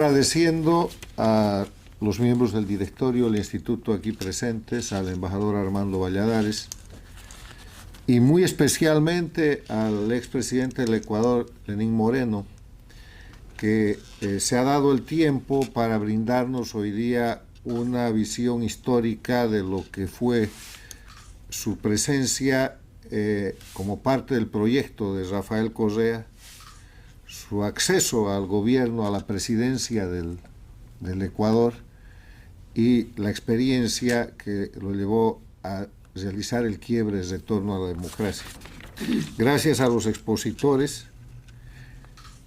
Agradeciendo a los miembros del directorio del instituto aquí presentes, al embajador Armando Valladares y muy especialmente al expresidente del Ecuador, Lenín Moreno, que se ha dado el tiempo para brindarnos hoy día una visión histórica de lo que fue su presencia como parte del proyecto de Rafael Correa, su acceso al gobierno, a la presidencia del Ecuador y la experiencia que lo llevó a realizar el quiebre de retorno a la democracia. Gracias a los expositores,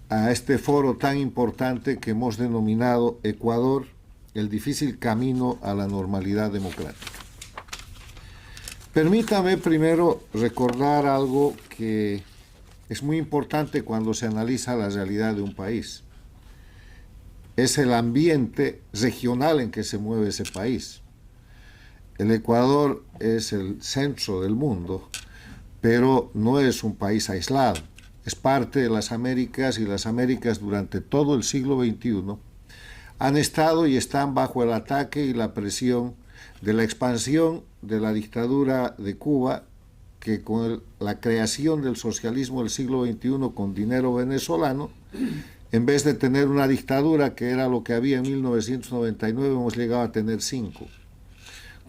a este foro tan importante que hemos denominado Ecuador, el difícil camino a la normalidad democrática. Permítame primero recordar algo que es muy importante cuando se analiza la realidad de un país. Es el ambiente regional en que se mueve ese país. El Ecuador es el centro del mundo, pero no es un país aislado. Es parte de las Américas y las Américas durante todo el siglo XXI han estado y están bajo el ataque y la presión de la expansión de la dictadura de Cuba, que con la creación del socialismo del siglo XXI con dinero venezolano, en vez de tener una dictadura que era lo que había en 1999, hemos llegado a tener 5.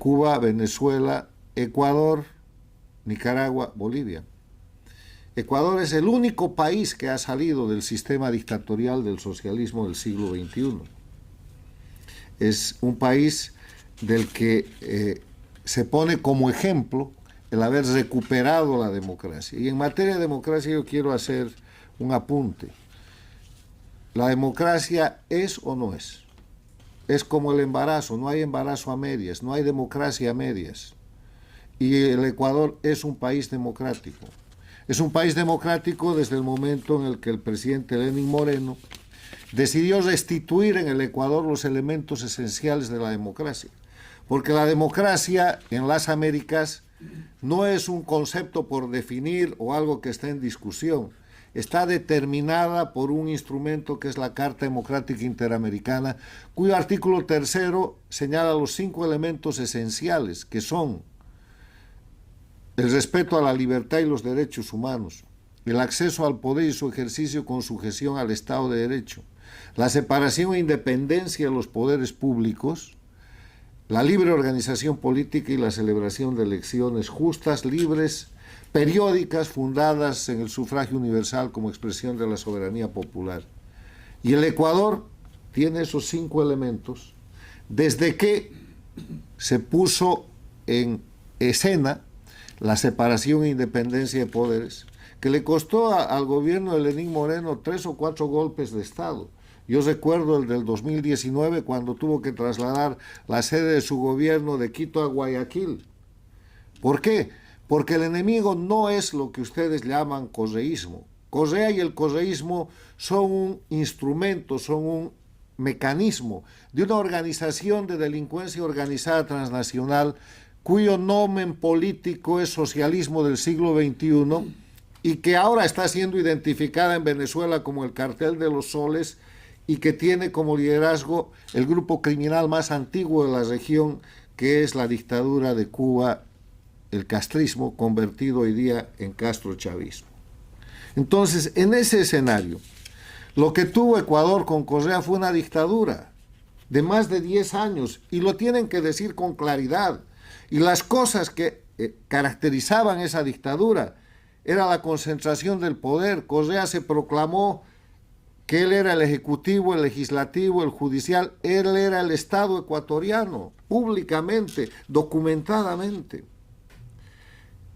Cuba, Venezuela, Ecuador, Nicaragua, Bolivia. Ecuador es el único país que ha salido del sistema dictatorial del socialismo del siglo XXI. Es un país del que se pone como ejemplo el haber recuperado la democracia. Y en materia de democracia yo quiero hacer un apunte. ¿La democracia es o no es? Es como el embarazo, no hay embarazo a medias, no hay democracia a medias. Y el Ecuador es un país democrático. Es un país democrático desde el momento en el que el presidente Lenín Moreno decidió restituir en el Ecuador los elementos esenciales de la democracia. Porque la democracia en las Américas no es un concepto por definir o algo que está en discusión. Está determinada por un instrumento que es la Carta Democrática Interamericana, cuyo artículo 3 señala los 5 elementos esenciales, que son el respeto a la libertad y los derechos humanos, el acceso al poder y su ejercicio con sujeción al Estado de Derecho, la separación e independencia de los poderes públicos, la libre organización política y la celebración de elecciones justas, libres, periódicas, fundadas en el sufragio universal como expresión de la soberanía popular. Y el Ecuador tiene esos 5 elementos desde que se puso en escena la separación e independencia de poderes, que le costó al gobierno de Lenín Moreno 3 o 4 golpes de Estado. Yo recuerdo el del 2019 cuando tuvo que trasladar la sede de su gobierno de Quito a Guayaquil. ¿Por qué? Porque el enemigo no es lo que ustedes llaman correísmo. Correa y el correísmo son un instrumento, son un mecanismo de una organización de delincuencia organizada transnacional cuyo nomen político es socialismo del siglo XXI y que ahora está siendo identificada en Venezuela como el cartel de los soles y que tiene como liderazgo el grupo criminal más antiguo de la región, que es la dictadura de Cuba, el castrismo, convertido hoy día en castrochavismo. Entonces, en ese escenario, lo que tuvo Ecuador con Correa fue una dictadura de más de 10 años, y lo tienen que decir con claridad. Y las cosas que caracterizaban esa dictadura era la concentración del poder. Correa se proclamó que él era el ejecutivo, el legislativo, el judicial, él era el Estado ecuatoriano, públicamente, documentadamente.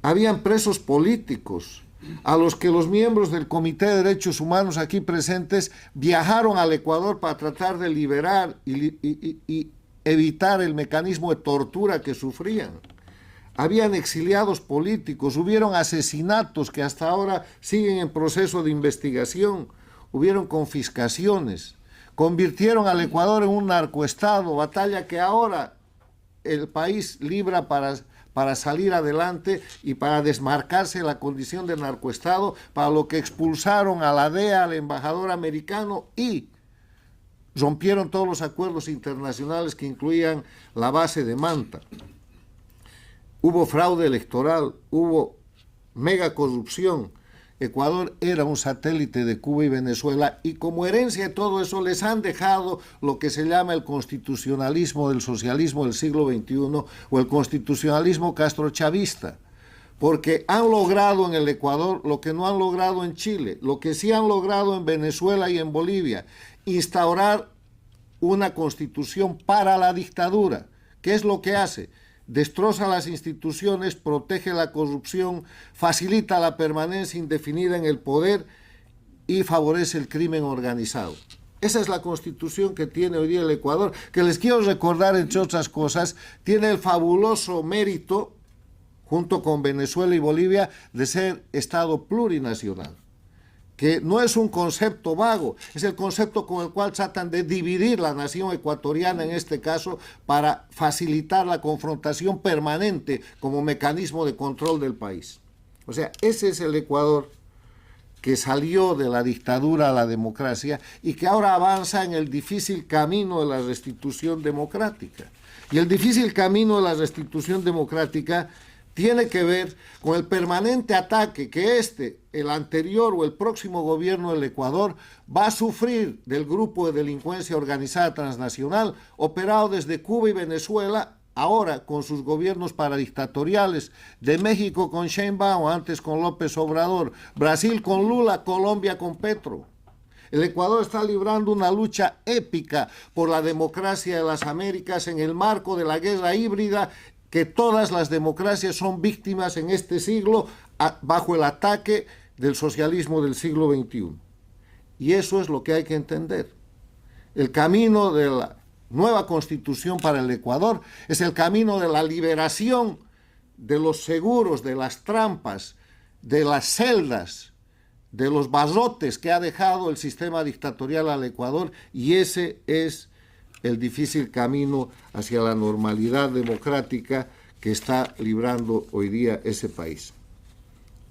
Habían presos políticos, a los que los miembros del Comité de Derechos Humanos aquí presentes viajaron al Ecuador para tratar de liberar y evitar el mecanismo de tortura que sufrían. Habían exiliados políticos, hubieron asesinatos que hasta ahora siguen en proceso de investigación. Hubieron confiscaciones, convirtieron al Ecuador en un narcoestado, batalla que ahora el país libra para salir adelante y para desmarcarse de la condición de narcoestado, para lo que expulsaron a la DEA, al embajador americano, y rompieron todos los acuerdos internacionales que incluían la base de Manta. Hubo fraude electoral, hubo mega corrupción. Ecuador era un satélite de Cuba y Venezuela, y como herencia de todo eso les han dejado lo que se llama el constitucionalismo del socialismo del siglo XXI o el constitucionalismo castrochavista, porque han logrado en el Ecuador lo que no han logrado en Chile, lo que sí han logrado en Venezuela y en Bolivia: instaurar una constitución para la dictadura. ¿Qué es lo que hace? Destroza las instituciones, protege la corrupción, facilita la permanencia indefinida en el poder y favorece el crimen organizado. Esa es la constitución que tiene hoy día el Ecuador, que les quiero recordar, entre otras cosas, tiene el fabuloso mérito, junto con Venezuela y Bolivia, de ser Estado plurinacional, que no es un concepto vago, es el concepto con el cual tratan de dividir la nación ecuatoriana, en este caso, para facilitar la confrontación permanente como mecanismo de control del país. O sea, ese es el Ecuador que salió de la dictadura a la democracia y que ahora avanza en el difícil camino de la restitución democrática. Y el difícil camino de la restitución democrática tiene que ver con el permanente ataque que el anterior o el próximo gobierno del Ecuador va a sufrir del grupo de delincuencia organizada transnacional operado desde Cuba y Venezuela, ahora con sus gobiernos paradictatoriales, de México con Sheinbaum, antes con López Obrador, Brasil con Lula, Colombia con Petro. El Ecuador está librando una lucha épica por la democracia de las Américas en el marco de la guerra híbrida que todas las democracias son víctimas en este siglo bajo el ataque del socialismo del siglo XXI. Y eso es lo que hay que entender. El camino de la nueva constitución para el Ecuador es el camino de la liberación de los seguros, de las trampas, de las celdas, de los barrotes que ha dejado el sistema dictatorial al Ecuador, y ese es el difícil camino hacia la normalidad democrática que está librando hoy día ese país.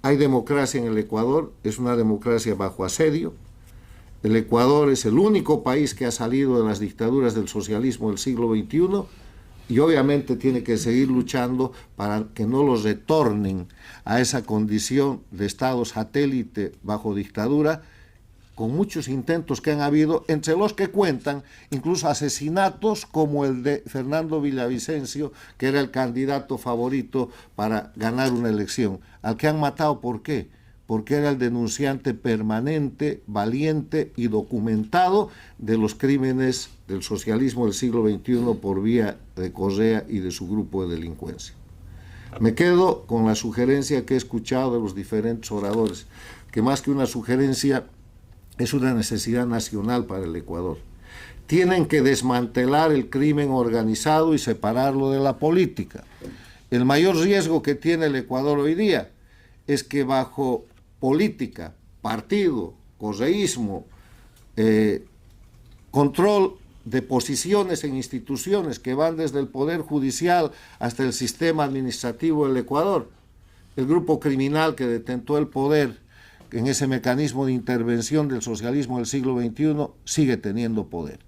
Hay democracia en el Ecuador, es una democracia bajo asedio. El Ecuador es el único país que ha salido de las dictaduras del socialismo del siglo XXI y obviamente tiene que seguir luchando para que no los retornen a esa condición de Estado satélite bajo dictadura, con muchos intentos que han habido, entre los que cuentan incluso asesinatos como el de Fernando Villavicencio, que era el candidato favorito para ganar una elección, al que han matado. ¿Por qué? Porque era el denunciante permanente, valiente y documentado de los crímenes del socialismo del siglo XXI por vía de Correa y de su grupo de delincuencia. Me quedo con la sugerencia que he escuchado de los diferentes oradores, que más que una sugerencia es una necesidad nacional para el Ecuador. Tienen que desmantelar el crimen organizado y separarlo de la política. El mayor riesgo que tiene el Ecuador hoy día es que bajo política, partido, correísmo, control de posiciones en instituciones que van desde el Poder Judicial hasta el sistema administrativo del Ecuador, el grupo criminal que detentó el poder en ese mecanismo de intervención del socialismo del siglo XXI sigue teniendo poder.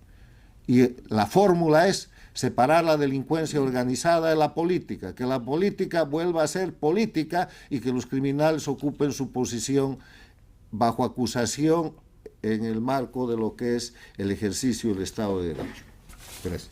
Y la fórmula es separar la delincuencia organizada de la política, que la política vuelva a ser política y que los criminales ocupen su posición bajo acusación en el marco de lo que es el ejercicio del Estado de Derecho. Gracias.